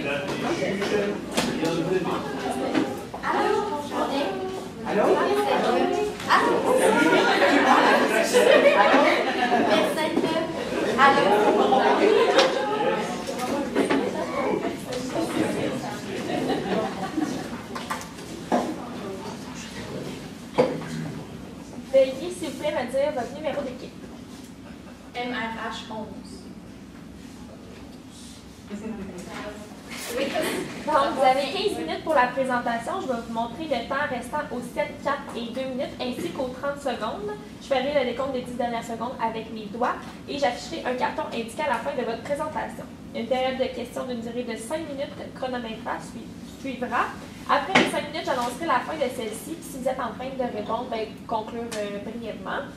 Mesdames les juges, bienvenue. Allô? Allô? Allô? Veuillez, s'il vous plaît, me dire votre numéro d'équipe. MRH 11. Donc, vous avez 15 minutes pour la présentation. Je vais vous montrer le temps restant aux 7, 4 et 2 minutes, ainsi qu'aux 30 secondes. Je ferai le décompte des 10 dernières secondes avec mes doigts et j'afficherai un carton indiquant la fin de votre présentation. Une période de questions d'une durée de 5 minutes chronométrée suivra. Après les 5 minutes, j'annoncerai la fin de celle-ci. Si vous êtes en train de répondre, conclure brièvement.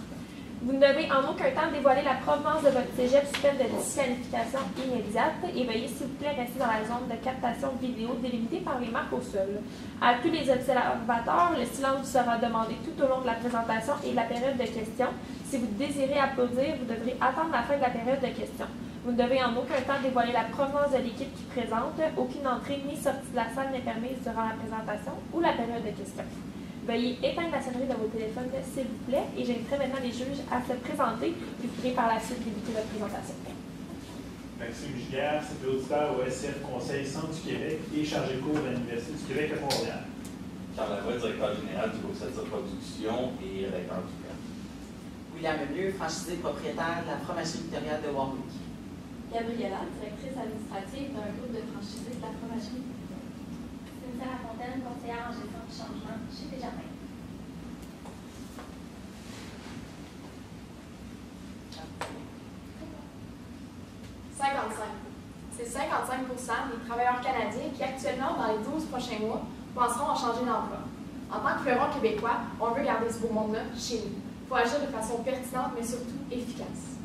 Vous ne devez en aucun temps dévoiler la provenance de votre cégep sous peine de disqualification immédiate et veuillez s'il vous plaît rester dans la zone de captation vidéo délimitée par les marques au sol. À tous les observateurs, le silence vous sera demandé tout au long de la présentation et de la période de questions. Si vous désirez applaudir, vous devrez attendre la fin de la période de questions. Vous ne devez en aucun temps dévoiler la provenance de l'équipe qui présente. Aucune entrée ni sortie de la salle n'est permise durant la présentation ou la période de questions. Veuillez éteindre la sonnerie de vos téléphones, s'il vous plaît, et j'inviterai maintenant les juges à se présenter, puis vous pourrez par la suite débuter votre présentation. Maxime Giguère, c'est auditeur au SF Conseil Centre du Québec et chargé de cours de l'Université du Québec à Montréal. Charles Lavoie, directeur général du groupe Satire Production et recteur du CAP. William Lemieux, franchisé propriétaire de la fromagerie Victoria de Warwick. Gabriella, directrice administrative d'un groupe de franchisés de la fromagerie. Cynthia Lafontaine, conseillère en gestion du changement chez Desjardins. C'est 55% des travailleurs canadiens qui, actuellement, dans les 12 prochains mois, penseront à changer d'emploi. En tant que fleuron québécois, on veut garder ce beau monde-là chez nous. Il faut agir de façon pertinente, mais surtout efficace.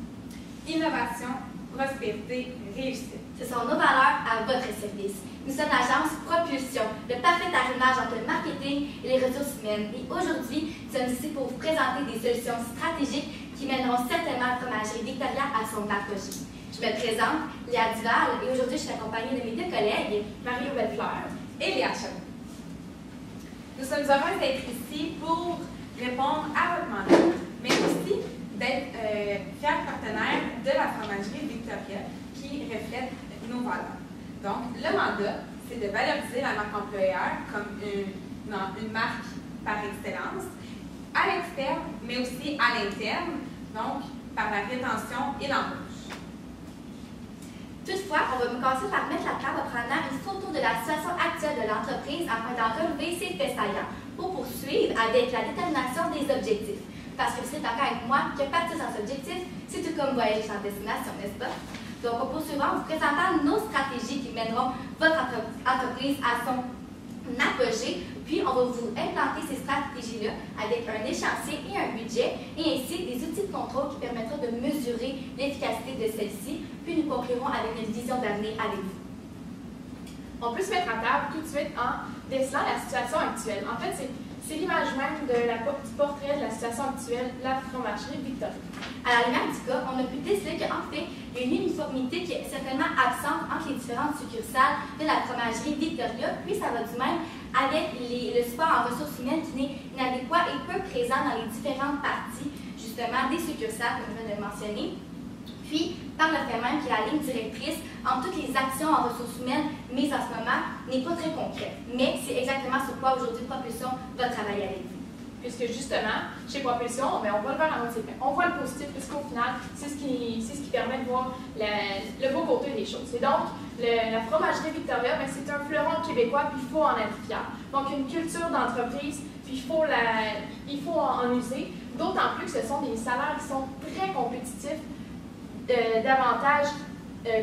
Innovation, prospérité, réussite. Ce sont nos valeurs à votre service. Nous sommes l'agence Propulsion, le parfait arrimage entre le marketing et les ressources humaines. Et aujourd'hui, nous sommes ici pour vous présenter des solutions stratégiques qui mèneront certainement la fromagerie Victoria à son apogée. Je me présente, Léa Duval, et aujourd'hui, je suis accompagnée de mes deux collègues, Mario Bellefleur Et Léa Chabot. Nous sommes heureuses d'être ici pour répondre à votre mandat, mais aussi d'être fiers partenaires de la fromagerie Victoria qui reflète nos valeurs. Donc, le mandat, c'est de valoriser la marque employeur comme une marque par excellence, à l'externe, mais aussi à l'interne, donc par la rétention et l'embauche. Toutefois, on va commencer par mettre la table en prenant une photo de la situation actuelle de l'entreprise afin d'en relever ses faits saillants pour poursuivre avec la détermination des objectifs. Parce que vous serez d'accord avec moi que partir sans objectif, c'est tout comme voyager sans destination, n'est-ce pas? Donc, on poursuivra en vous présentant nos stratégies qui mèneront votre entreprise à son apogée. Puis, on va vous implanter ces stratégies-là avec un échéancier et un budget, et ainsi des outils de contrôle qui permettront de mesurer l'efficacité de celle-ci. Puis, nous conclurons avec une vision d'avenir avec vous. On peut se mettre à table tout de suite en décelant la situation actuelle. En fait, c'est l'image même du portrait de la situation actuelle de la fromagerie Victoria. À la lumière du cas, on a pu déceler qu'en fait, il y a une uniformité qui est certainement absente entre les différentes succursales de la fromagerie Victoria, puis ça va du même avec le support en ressources humaines qui n'est inadéquat et peu présent dans les différentes parties, justement, des succursales, comme je viens de le mentionner. Puis, par le fait même que la ligne directrice entre toutes les actions en ressources humaines mises en ce moment n'est pas très concrète. Mais c'est exactement sur quoi aujourd'hui Propulsion va travailler avec vous. Puisque justement, chez Propulsion, on va le faire en mode séquence. On voit le positif, puisqu'au final, c'est ce qui permet de voir le beau côté des choses. Et donc, la fromagerie Victoria, c'est un fleuron québécois, puis il faut en être fier. Donc, une culture d'entreprise, puis il faut en user. D'autant plus que ce sont des salaires qui sont très compétitifs, davantage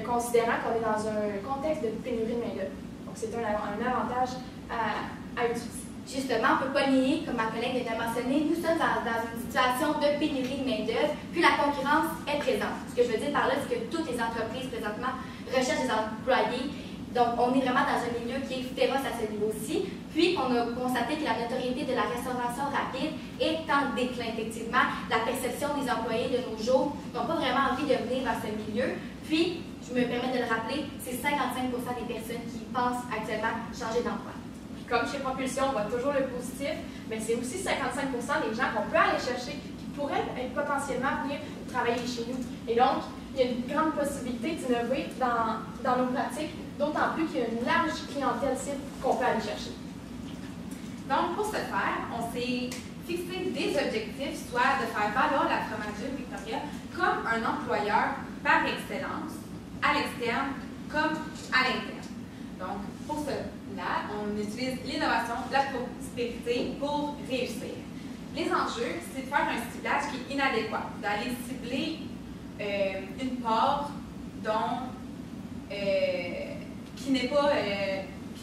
considérant qu'on est dans un contexte de pénurie de main-d'œuvre. Donc, c'est un avantage à utiliser. Justement, on ne peut pas nier, comme ma collègue vient de mentionner, nous sommes dans une situation de pénurie de main-d'œuvre, puis la concurrence est présente. Ce que je veux dire par là, c'est que toutes les entreprises présentement recherchent des employés. Donc, on est vraiment dans un milieu qui est féroce à ce niveau-ci. Puis, on a constaté que la notoriété de la restauration rapide est en déclin, effectivement. La perception des employés de nos jours n'ont pas vraiment envie de venir dans ce milieu. Puis, je me permets de le rappeler, c'est 55% des personnes qui pensent actuellement changer d'emploi. Puis comme chez Propulsion, on voit toujours le positif, mais c'est aussi 55% des gens qu'on peut aller chercher qui pourraient potentiellement venir travailler chez nous. Et donc, il y a une grande possibilité d'innover dans nos pratiques, d'autant plus qu'il y a une large clientèle cible qu'on peut aller chercher. Donc, pour ce faire, on s'est fixé des objectifs, soit de faire valoir la fromagerie Victoria comme un employeur par excellence, à l'externe comme à l'interne. Donc, pour cela, on utilise l'innovation, la prospérité pour réussir. Les enjeux, c'est de faire un ciblage qui est inadéquat, d'aller cibler une part qui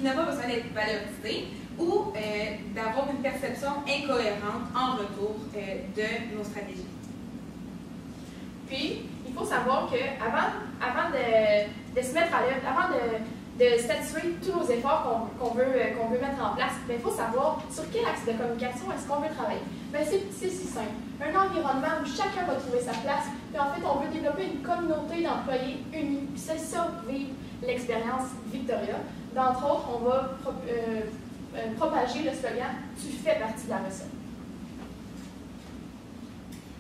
n'a pas besoin d'être valorisée ou d'avoir une perception incohérente en retour de nos stratégies. Puis, il faut savoir qu'avant de se mettre à l'œuvre, avant de statuer tous nos efforts qu'on veut mettre en place, il faut savoir sur quel axe de communication est-ce qu'on veut travailler. C'est si simple. Un environnement où chacun va trouver sa place, puis en fait, on veut développer une communauté d'employés unis. Puis c'est ça, vivre l'expérience Victoria. D'entre autres, on va propager le slogan « Tu fais partie de la recette ».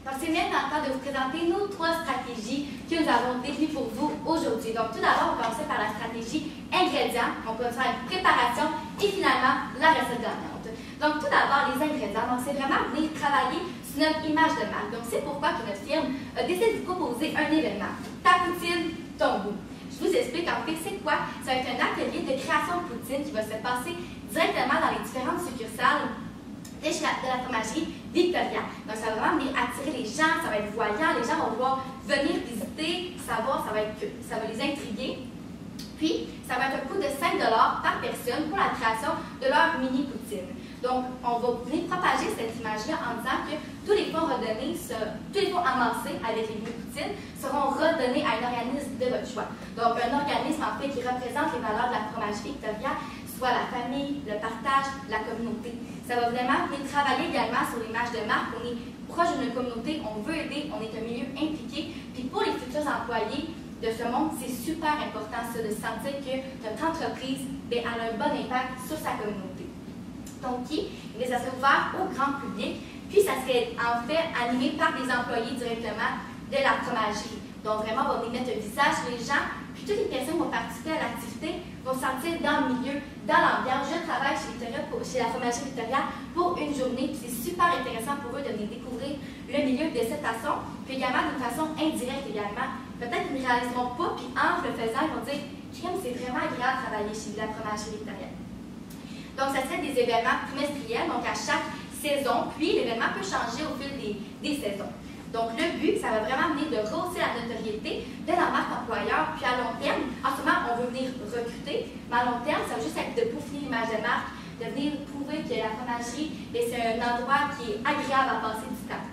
Donc, c'est maintenant le temps de vous présenter nos 3 stratégies que nous avons définies pour vous aujourd'hui. Donc, tout d'abord, on va commencer par la stratégie ingrédients. On peut faire une préparation et finalement, la recette gagnante. Donc, tout d'abord, les ingrédients. Donc, c'est vraiment venir travailler sur notre image de marque. Donc, c'est pourquoi que notre firme a décidé de vous proposer un événement. Ta poutine, ton goût. Je vous explique en fait c'est quoi. Ça va être un atelier de création de poutine qui va se passer directement dans les différentes succursales de la fromagerie Victoria. Donc, ça va vraiment venir attirer les gens, ça va être voyant, les gens vont vouloir venir visiter, savoir, ça va les intriguer. Puis, ça va être un coût de 5 $ par personne pour la création de leur mini poutine. Donc, on va venir propager cette image-là en disant que tous les fonds amassés avec les mini poutines seront redonnés à un organisme de votre choix. Donc, un organisme en fait qui représente les valeurs de la fromagerie Victoria, soit la famille, le partage, la communauté. Ça va vraiment venir travailler également sur l'image de marque. On est proche d'une communauté, on veut aider, on est un milieu impliqué. Puis pour les futurs employés de ce monde, c'est super important ça, de sentir que notre entreprise a un bon impact sur sa communauté. Donc, ça serait ouvert au grand public. Puis, ça serait en fait animé par des employés directement de la fromagerie. Donc, vraiment, on va venir mettre un visage sur les gens. Puis, toutes les personnes qui vont participer à l'activité vont se sentir dans le milieu, dans l'ambiance. Je travaille chez la fromagerie Victoria pour une journée. Puis, c'est super intéressant pour eux de venir découvrir le milieu de cette façon. Puis, également d'une façon indirecte également. Peut-être qu'ils ne réaliseront pas, puis en le faisant, ils vont dire « c'est vraiment agréable de travailler chez la fromagerie Victoria ». Donc, ça serait des événements trimestriels, donc à chaque saison, puis l'événement peut changer au fil des saisons. Donc, le but, ça va vraiment venir de rehausser la notoriété de la marque employeur, puis à long terme, en ce moment, on veut venir recruter, mais à long terme, ça va juste être de peaufiner l'image de marque, de venir prouver que la fromagerie, c'est un endroit qui est agréable à passer du temps.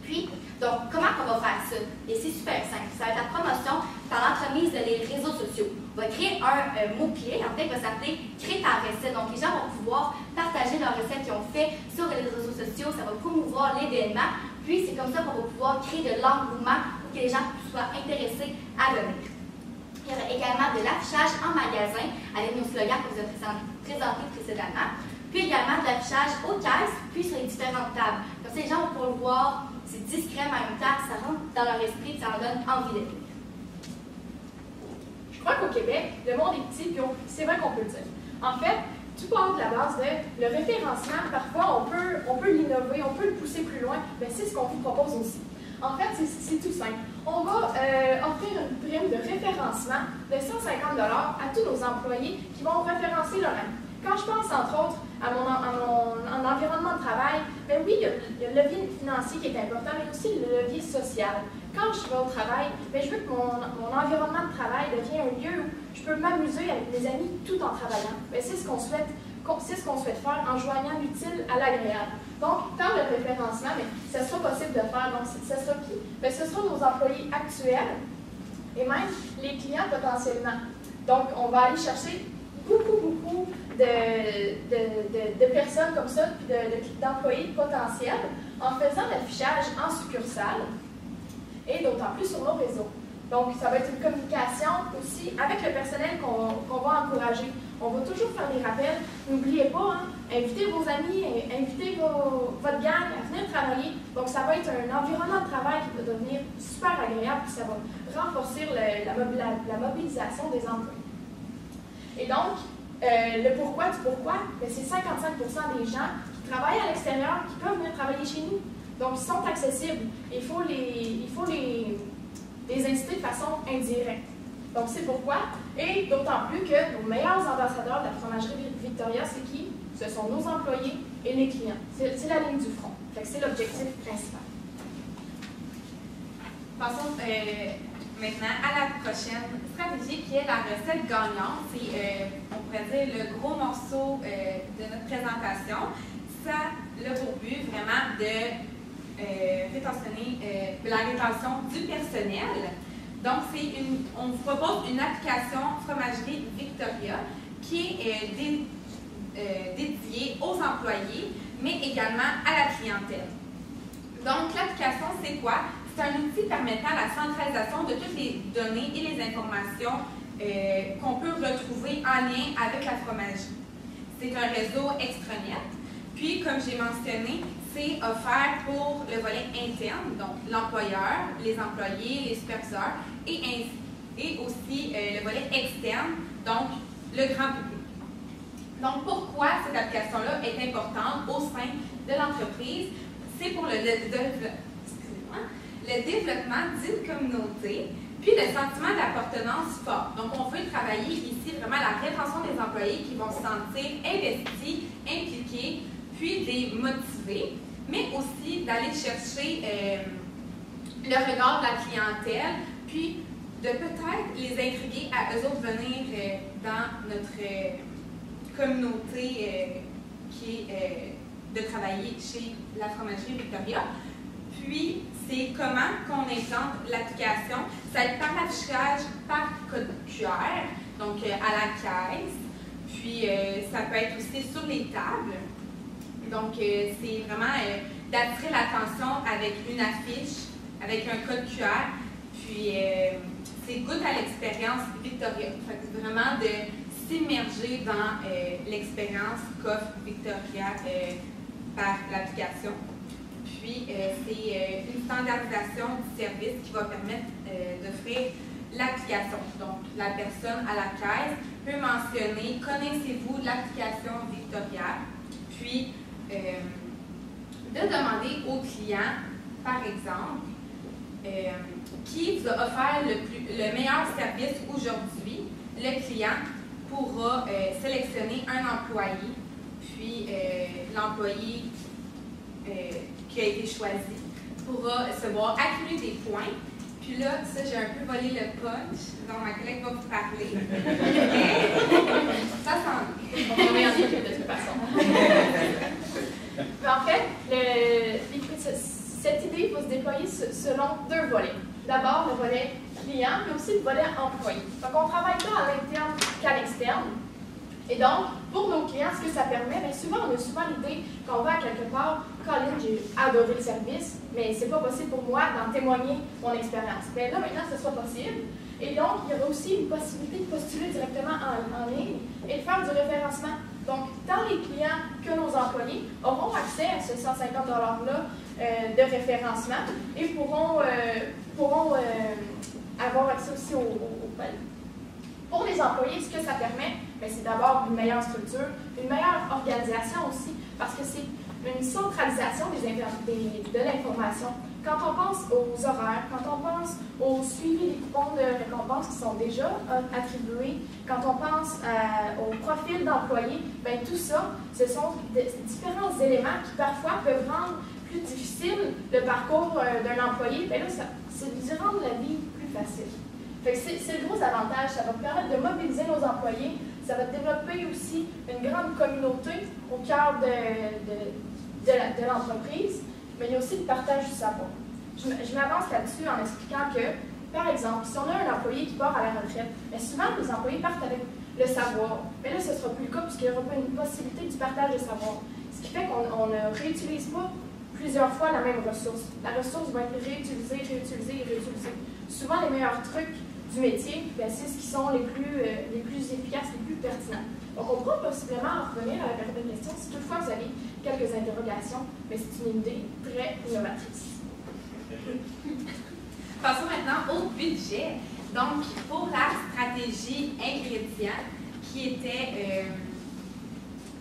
Puis, donc, comment on va faire ça? Et c'est super simple. Ça va être la promotion par l'entremise des réseaux sociaux. On va créer un mot-clé, en fait, qui va s'appeler « Créer ta recette ». Donc, les gens vont pouvoir partager leurs recettes qu'ils ont fait sur les réseaux sociaux. Ça va promouvoir l'événement. Puis, c'est comme ça qu'on va pouvoir créer de l'engouement pour que les gens soient intéressés à venir. Il y aura également de l'affichage en magasin avec nos slogans que vous avez présentés précédemment. Puis également de l'affichage aux caisses, puis sur les différentes tables. Comme ça, les gens vont pouvoir le voir. C'est discret, mais en même temps, ça rentre dans leur esprit et ça leur donne envie de venir. Je crois qu'au Québec, le monde est petit, puis c'est vrai qu'on peut le dire. En fait, tout part de la base de le référencement. Parfois, on peut l'innover, on peut le pousser plus loin, mais c'est ce qu'on vous propose aussi. En fait, c'est tout simple. On va offrir une prime de référencement de 150 $ à tous nos employés qui vont référencer leur année. Quand je pense, entre autres, à mon environnement de travail, bien oui, il y a le levier financier qui est important, mais aussi le levier social. Quand je vais au travail, bien, je veux que mon environnement de travail devienne un lieu où je peux m'amuser avec mes amis tout en travaillant. C'est ce qu'on souhaite faire en joignant l'utile à l'agréable. Donc, par le référencement, ça sera possible de faire. Donc, ce sera qui? Bien, ce sera nos employés actuels et même les clients potentiellement. Donc, on va aller chercher beaucoup de personnes comme ça, puis d'employés potentiels, en faisant l'affichage en succursale et d'autant plus sur nos réseaux. Donc, ça va être une communication aussi avec le personnel qu'on va encourager. On va toujours faire des rappels. N'oubliez pas, invitez vos amis, invitez votre gang à venir travailler. Donc, ça va être un environnement de travail qui va devenir super agréable, puis ça va renforcer la mobilisation des employés. Et donc, le pourquoi du pourquoi, c'est 55% des gens qui travaillent à l'extérieur qui peuvent venir travailler chez nous. Donc, ils sont accessibles. Il faut les inciter de façon indirecte. Donc, c'est pourquoi. Et d'autant plus que nos meilleurs ambassadeurs de la fromagerie Victoria, c'est qui? Ce sont nos employés et les clients. C'est la ligne du front. Fait que c'est l'objectif principal. Passons maintenant à la prochaine stratégie qui est la recette gagnante. C'est, on pourrait dire, le gros morceau de notre présentation. Ça a pour but vraiment de rétentionner la rétention du personnel. Donc, on vous propose une application Fromagerie Victoria qui est dédiée aux employés, mais également à la clientèle. Donc, l'application, c'est quoi? C'est un outil permettant la centralisation de toutes les données et les informations qu'on peut retrouver en lien avec la fromagerie. C'est un réseau extranet. Puis, comme j'ai mentionné, c'est offert pour le volet interne, donc l'employeur, les employés, les superviseurs, et aussi le volet externe, donc le grand public. Donc, pourquoi cette application-là est importante au sein de l'entreprise? C'est pour le développement d'une communauté, puis le sentiment d'appartenance fort. Donc, on veut travailler ici vraiment la rétention des employés qui vont se sentir investis, impliqués, puis les motiver, mais aussi d'aller chercher le regard de la clientèle, puis de peut-être les intriguer à eux autres venir dans notre communauté qui est de travailler chez la fromagerie Victoria. Puis, c'est comment qu'on implante l'application. Ça va être par l'affichage, par code QR, donc à la caisse. Puis, ça peut être aussi sur les tables. Donc, c'est vraiment d'attirer l'attention avec une affiche, avec un code QR. Puis, c'est goût à l'expérience Victoria. Fait que vraiment de s'immerger dans l'expérience qu'offre Victoria par l'application. Puis, c'est une standardisation du service qui va permettre d'offrir l'application. Donc, la personne à la caisse peut mentionner « Connaissez-vous l'application Victoria? » Puis, de demander au client, par exemple, qui vous a offert le meilleur service aujourd'hui. Le client pourra sélectionner un employé, puis l'employé qui a été choisi pourra se voir accumuler des points. Puis là, ça, j'ai un peu volé le punch, donc ma collègue va vous parler. Ça s'en vient. On va regarder de toute façon. Mais en fait, cette idée va se déployer selon deux volets. D'abord, le volet client, mais aussi le volet employé. Donc, on ne travaille pas à l'interne qu'à l'externe. Et donc, pour nos clients, ce que ça permet, bien souvent, on a souvent l'idée qu'on va à quelque part, Colin, j'ai adoré le service, mais c'est pas possible pour moi d'en témoigner mon expérience. Mais là, maintenant, ce sera possible. Et donc, il y aura aussi une possibilité de postuler directement en ligne et de faire du référencement. Donc, tant les clients que nos employés auront accès à ce 150 $-là de référencement et pourront avoir accès aussi au palier. Pour les employés, ce que ça permet, c'est d'abord une meilleure structure, une meilleure organisation aussi, parce que c'est une centralisation de l'information. Quand on pense aux horaires, quand on pense au suivi des coupons de récompense qui sont déjà attribués, quand on pense au profil d'employés, tout ça, ce sont différents éléments qui parfois peuvent rendre plus difficile le parcours d'un employé. Là, c'est de rendre la vie plus facile. C'est le gros avantage, ça va permettre de mobiliser nos employés, ça va développer aussi une grande communauté au cœur de l'entreprise, mais il y a aussi le partage du savoir. Je m'avance là-dessus en expliquant que, par exemple, si on a un employé qui part à la retraite, souvent les employés partent avec le savoir, mais là ce ne sera plus le cas puisqu'il n'y aura pas une possibilité du partage de savoir. Ce qui fait qu'on ne réutilise pas plusieurs fois la même ressource. La ressource va être réutilisée, réutilisée et réutilisée. Souvent, les meilleurs trucs du métier, ben, c'est ce qui sont les plus efficaces, les plus pertinents. Donc, on pourra possiblement en revenir à la période de questions si toutefois vous avez quelques interrogations, mais c'est une idée très innovatrice. Passons maintenant au budget. Donc, pour la stratégie ingrédient, qui était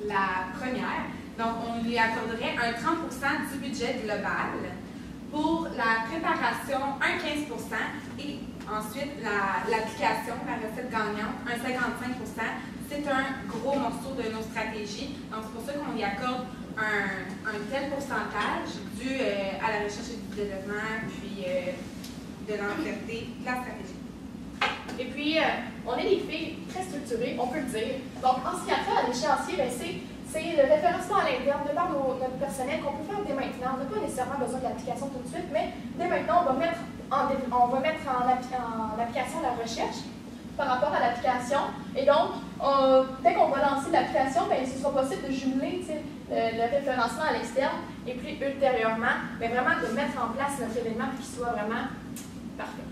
la première, donc on lui accorderait un 30% du budget global. Pour la préparation, un 15% et ensuite l'application, la recette gagnante, un 55%. C'est un gros morceau de nos stratégies. Donc, c'est pour ça qu'on y accorde un tel pourcentage dû à la recherche et du développement, puis de l'entièreté de la stratégie. Et puis, on est des filles très structurées, on peut le dire. Donc, en ce qui a fait à l'échéancier, ben, c'est le référencement à l'interne de par notre personnel qu'on peut faire dès maintenant. On n'a pas nécessairement besoin de l'application tout de suite, mais dès maintenant, on va mettre en application la recherche par rapport à l'application. Et donc, dès qu'on va lancer l'application, ben, ce sera possible de jumeler le référencement à l'externe et puis ultérieurement, ben, vraiment de mettre en place notre événement pour qu'il soit vraiment parfait.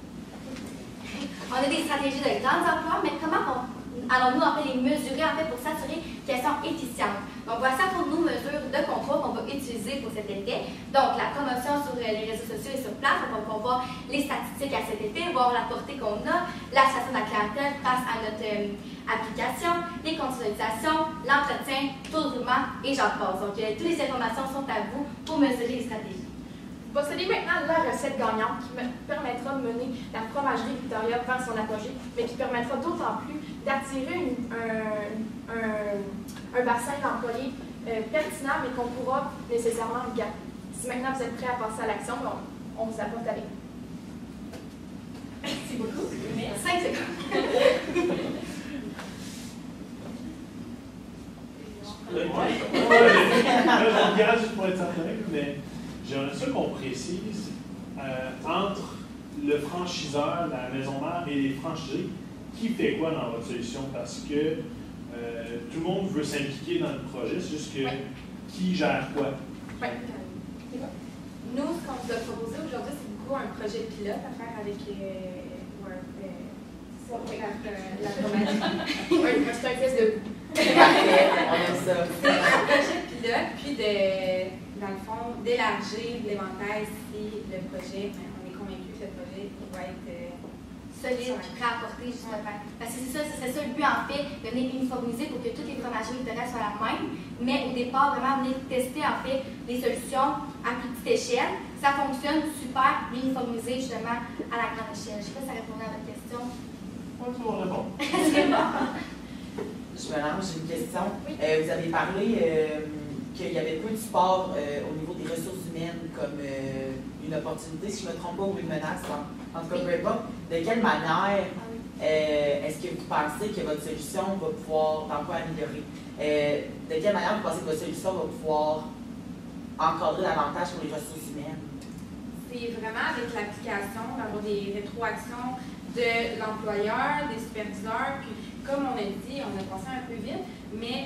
On a des stratégies de grands emplois, mais comment allons-nous en fait les mesurer en fait pour s'assurer qu'elles sont efficientes? Donc voici pour nous mesures de contrôle qu'on va utiliser pour cet effet. Donc la promotion sur les réseaux sociaux et sur place, on va voir les statistiques à cet effet, voir la portée qu'on a, l'association de la clientèle face à notre application, les consolidations, l'entretien, taux de roulement et j'en passe. Donc toutes les informations sont à vous pour mesurer les stratégies. Vous possédez maintenant la recette gagnante qui permettra de mener la fromagerie Victoria vers son apogée, mais qui permettra d'autant plus d'attirer un bassin d'employés pertinent, mais qu'on pourra nécessairement garder. Si maintenant vous êtes prêts à passer à l'action, on vous apporte avec. Merci beaucoup. 5 secondes. Je regarde juste pour être certain, mais j'aimerais ça qu'on précise entre le franchiseur, la maison mère et les franchisés, qui fait quoi dans votre solution? Parce que tout le monde veut s'impliquer dans le projet, c'est juste que qui gère quoi? Oui. Nous, ce qu'on vous a proposé aujourd'hui, c'est beaucoup un projet pilote à faire avec la fromagerie. C'est un test de goût. On aime ça. C'est un projet pilote, puis dans le fond, d'élargir l'éventail si le projet, on est convaincu que le projet va être solide et prêt à apporter justement. Parce que c'est ça le but en fait, de venir uniformiser pour que toutes les fromageries victoriennes soient la même, mais au départ, vraiment venir tester en fait les solutions à plus petite échelle. Ça fonctionne super, l'uniformiser justement à la grande échelle. Je ne sais pas si ça répondait à votre question. Oui, c'est bon. C'est bon. Je me lance, j'ai une question. Oui. Vous avez parlé qu'il y avait peu de support au niveau des ressources humaines comme une opportunité, si je ne me trompe pas, ou une menace, en tout cas, peu importe. De quelle manière est-ce que vous pensez que votre solution va pouvoir améliorer? De quelle manière vous pensez que votre solution va pouvoir encadrer davantage pour les ressources humaines? C'est vraiment avec l'application, d'avoir des rétroactions de l'employeur, des superviseurs, puis comme on a dit, on a pensé un peu vite, mais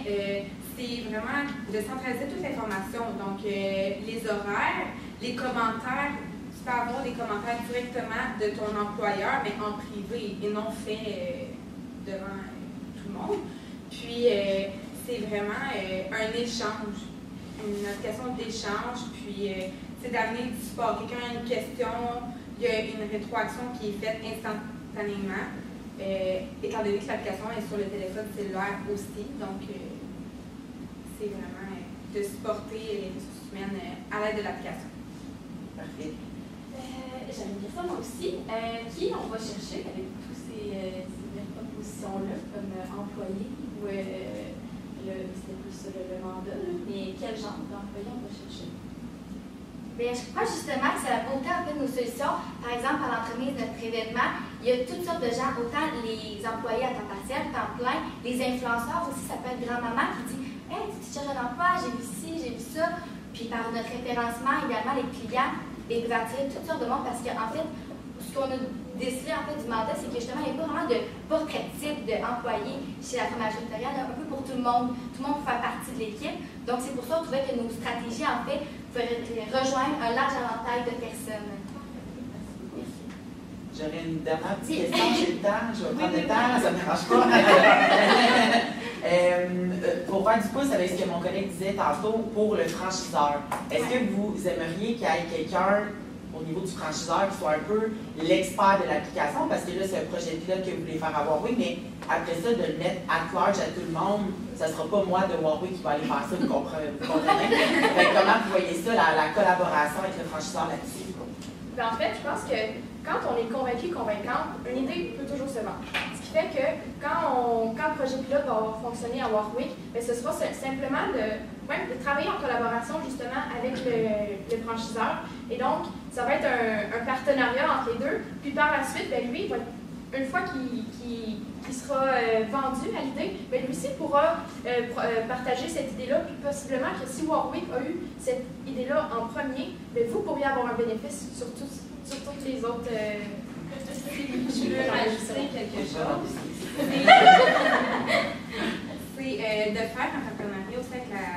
c'est vraiment de centraliser toute l'information. Donc, les horaires, les commentaires, tu peux avoir des commentaires directement de ton employeur, mais en privé et non fait devant tout le monde. Puis, c'est vraiment un échange, une application d'échange, puis c'est d'amener du support. Quelqu'un a une question, il y a une rétroaction qui est faite instantanément, étant donné que l'application est sur le téléphone cellulaire aussi. Donc, c'est vraiment de supporter les ressources humaines à l'aide de l'application. Parfait. J'avais une question moi aussi. Qui on va chercher avec toutes ces propositions-là comme employé ou c'était plus le mandat, mais quel genre d'employé on va chercher? Bien, je crois justement que c'est la beauté en fait de nos solutions. Par exemple, à l'entremise de notre événement, il y a toutes sortes de gens, autant les employés à temps partiel, temps plein, les influenceurs aussi, ça peut être grand-maman qui dit « Hey, tu cherches un emploi, j'ai vu ci, j'ai vu ça ». Puis par notre référencement, également, les clients, ils peuvent attirer toutes sortes de monde parce qu'en fait, ce qu'on a décelé en fait du mandat, c'est que justement, il n'y a pas vraiment de portrait type d'employés chez la fromagerie victorienne, un peu pour tout le monde. Tout le monde peut faire partie de l'équipe. Donc, c'est pour ça qu'on trouvait que nos stratégies, en fait, rejoindre un large éventail de personnes. J'aurais une dernière petite question, j'ai le temps, je vais prendre le temps, ça ne me dérange pas. Pour faire du pouce avec ce que mon collègue disait tantôt, pour le franchiseur, est-ce que vous aimeriez qu'il y ait quelqu'un au niveau du franchiseur qui soit un peu l'expert de l'application? Parce que là, c'est un projet pilote que vous voulez faire à Warwick, mais après ça, de le mettre at large à tout le monde, ça ne sera pas moi de Warwick qui va aller faire ça, vous comprenez? Comment vous voyez ça, la collaboration avec le franchiseur là-dessus? Ben, en fait, je pense que quand on est convaincu, convaincante, une idée peut toujours se vendre. Ce qui fait que quand le projet pilote va fonctionner à Warwick, ben, ce sera simplement de travailler en collaboration justement avec le franchiseur. Et donc, ça va être un partenariat entre les deux. Puis par la suite, ben, lui, une fois qu'il sera vendu à l'idée, ben, lui aussi pourra partager cette idée-là. Puis possiblement que si Warwick a eu cette idée-là en premier, ben, vous pourriez avoir un bénéfice sur toutes les autres. Je veux rajouter quelque chose. C'est de faire un partenariat aussi avec la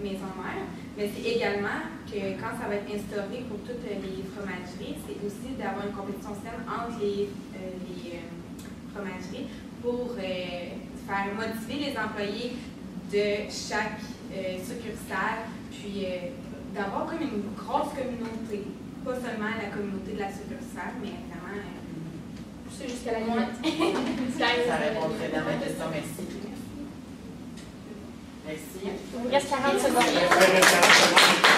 maison mère, mais c'est également que quand ça va être instauré pour toutes les fromageries, c'est aussi d'avoir une compétition saine entre les fromageries pour faire motiver les employés de chaque succursale, puis d'avoir comme une grosse communauté. Pas seulement la communauté de la succursale, mais vraiment pousser jusqu'à la limite. Ça répond très bien à ma question, merci. Merci. Il vous reste 40 secondes. Il reste 40 secondes.